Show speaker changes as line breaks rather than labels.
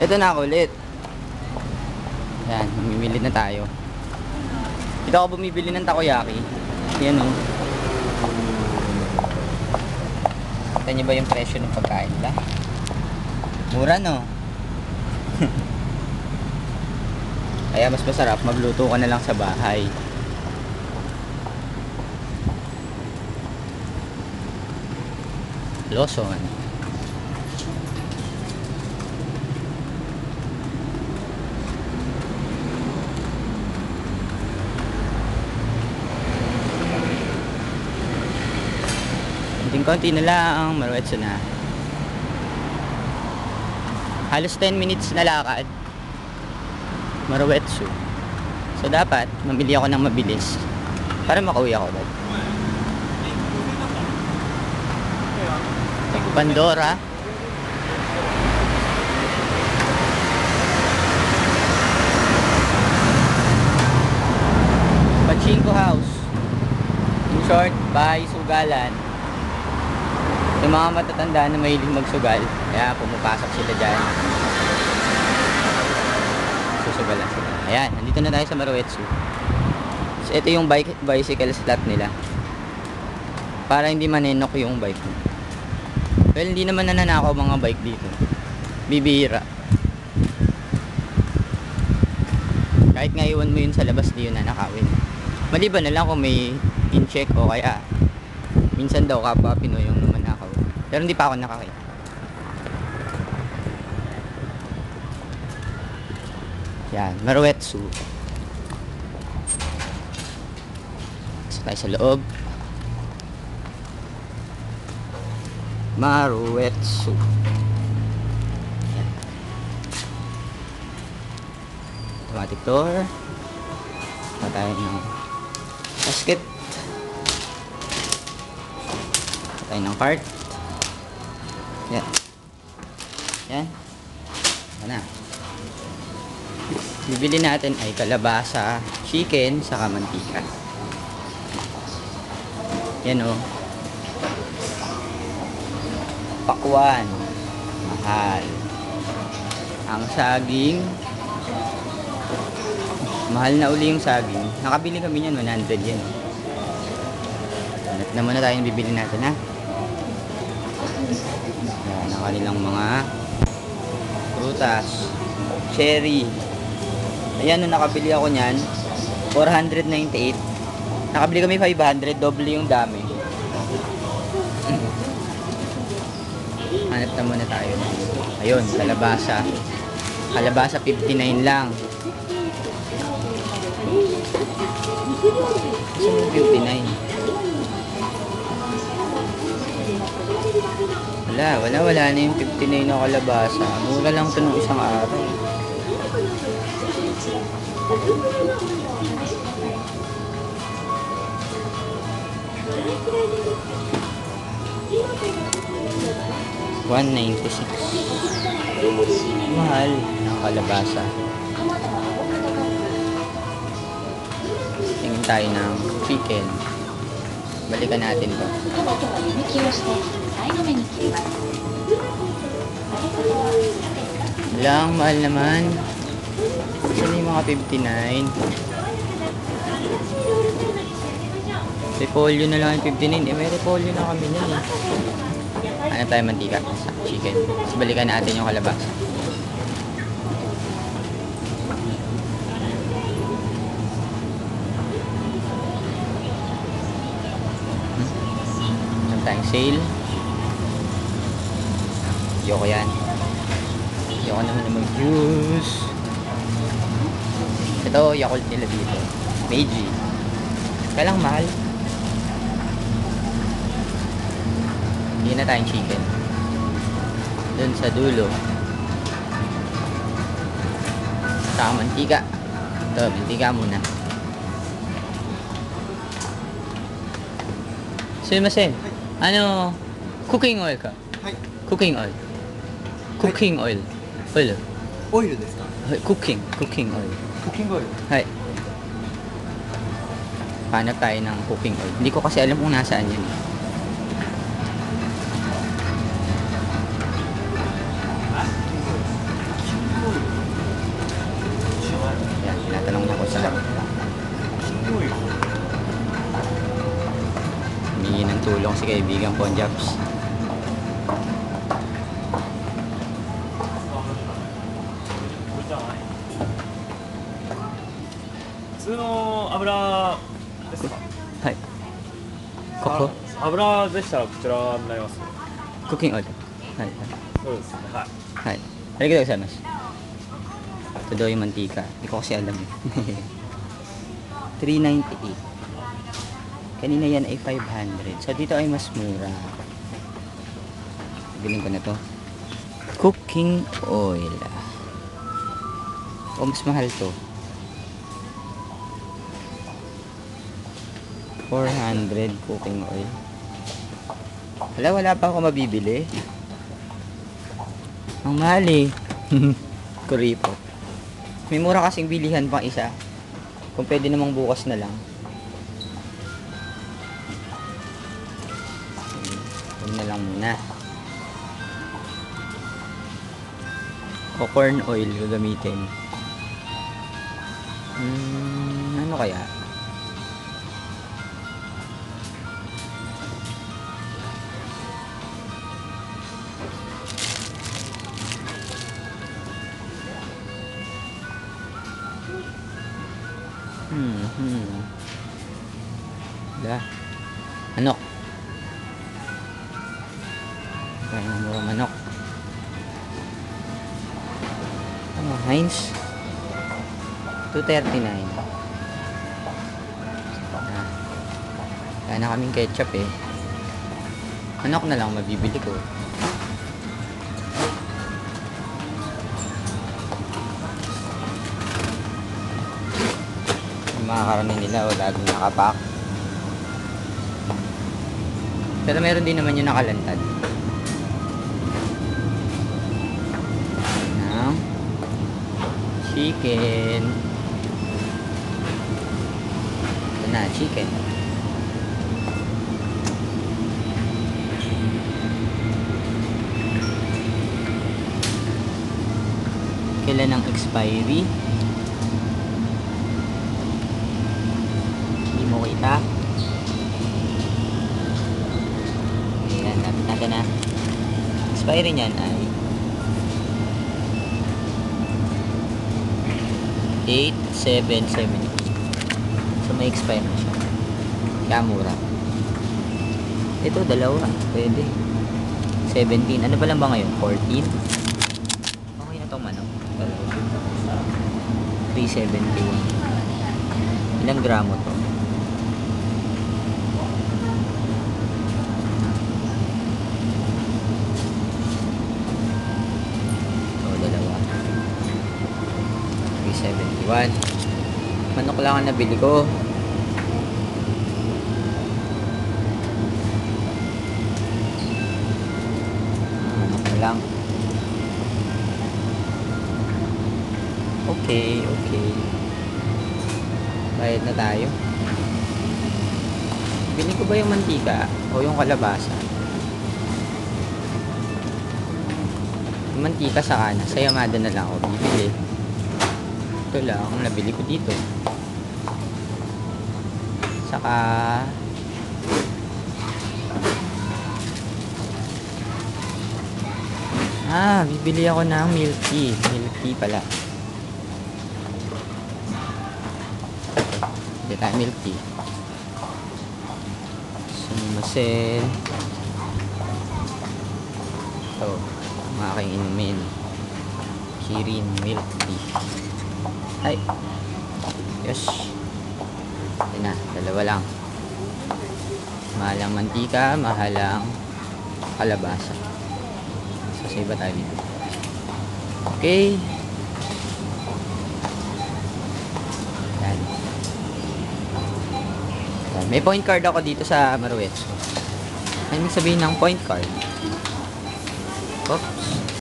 Ito na ako ulit. Ayan, mamimili na tayo. Dito ako bumibili ng takoyaki. Yan o. Kita niyo ba yung presyo ng pagkain nila? Mura no? Kaya mas masarap magluto ka na lang sa bahay. Lawson. Konti na lang, maruwetso na. Halos 10 minutes na lakad. Maruwetso. So dapat, mamili ako ng mabilis para makauwi ako agad. Pandora. Pachinko House. In short, bahay sugalan. Yung mga matatanda na mahilig magsugal, kaya pumapasok sila dyan. Susugalan sila. Ayan, nandito na tayo sa Maruwetsu. So, ito yung bicycle slot nila. Para hindi manenok yung bike mo. Well, hindi naman nananakaw mga bike dito. Bibihira. Kahit nga iwan mo yun sa labas, di yun nanakawin. Maliban na lang kung may in-check o kaya minsan daw kapwa Pinoy yung namanakaw. Pero hindi pa ako nakakita. Yan, Maruwetsu. Isa tayo sa loob. Maruwetsu. Yan. Automatic door. Patayin ng basket. Patayin ng cart. Yan. Yan. Yan na. Bibili natin ay kalabasa, chicken, saka mantika. Yan o. Pakwan. Mahal. Ang saging. Mahal na uli yung saging. Nakabili kami niyan, 100 yan. Hanap na muna tayo yung bibili natin ha. Yan ang kanilang mga prutas. Cherry. Ayan, nung nakabili ako niyan, 498. Nakabili kami 500, doble yung dami. Hanap na muna tayo. Ayun, kalabasa. Kalabasa 59 lang. Gusto mo 59? Wala na yung 59 na kalabasa. Mura lang ito nung isang araw. $196. Mahal ng kalabasa. Tingin tayo ng chicken. Balikan natin to. Lang, mahal naman. Saan yung mga 59? Repolyo na lang yung 59. Eh, may repolyo na kami niyan eh. Ano tayo mantika? Sa chicken. So, balikan natin yung kalabasa. Meron tayong sale. Ayoko yan. Ayoko naman na mag-juice. Ito, Yakult nila dito. Meiji. Kaya lang mahal. Hindi na tayong chicken. Doon sa dulo. Saka mantika. Ito, mantika muna. Sumimasen. Ano? Cooking oil ka? Cooking oil. Cooking oil. Oil.
Oil ですか?
Cooking oil.
Cooking oil.
Hay. Hanap tayo ng cooking oil. Hindi ko kasi alam kung nasaan yun. Sarap. Humingi ng tulong si kaibigan Ponjaps.
普通の油ですか？
はい。ここ
油でしたらこちらになります。
cooking oil. はい。
そうですね。はい。
Hi. Arigatou gozaimasu. Ito daw yung mantika. Hindi ko kasi alam eh. 398. Kanina yan ay 500. So dito ay mas mura. Bilhin ko na to. Cooking oil. O mas mahal to. 400 cooking oil. Wala pa ako mabibili. Ang mahal eh. Kuripot. May mura kasing bilihan pang isa. Kung pwede namang bukas na lang. Huwag na lang muna. O corn oil gagamitin. Ano kaya? Wala. Manok. Kaya ng mura manok. Ano? Heinz? 239. Kaya na kaming ketchup eh. Manok na lang mabibili ko. Yung mga karne nila o laging nakapack. Pero meron din naman yung nakalantad. Now, chicken. Ito na, chicken. Kailan ang expiry? Hindi mo kita. Ayan, lapit natin na. Expiry niyan ay 8/7/17. So may expire na siya. Kaya mura. Ito dalawa, pwede. 17. Ano pa lang ba ngayon? 14. Okay na tong manok. 371. Ilang gramo to? Dalawa. 371. Manok lang ang nabili ko. Manok na lang. Okay. Bayad na tayo. Bili ko ba yung mantika o yung kalabasa? Yung mantika sa kanan, sa Yamada na lang ako bibili. Ito lang ang nabili ko dito. Saka bibili ako ng milk tea. Milk tea pala. Hindi tayo milk tea. Sumasen. Ito, ang aking inumin. Kirin milk tea. Ay. Yes. Yan na, dalawa lang. Mahal ang mantika, mahal ang kalabasa. So, save ba tayo dito? Okay. Yan. May point card ako dito sa Maruetso. Ano ibig sabihin ng point card? Oops.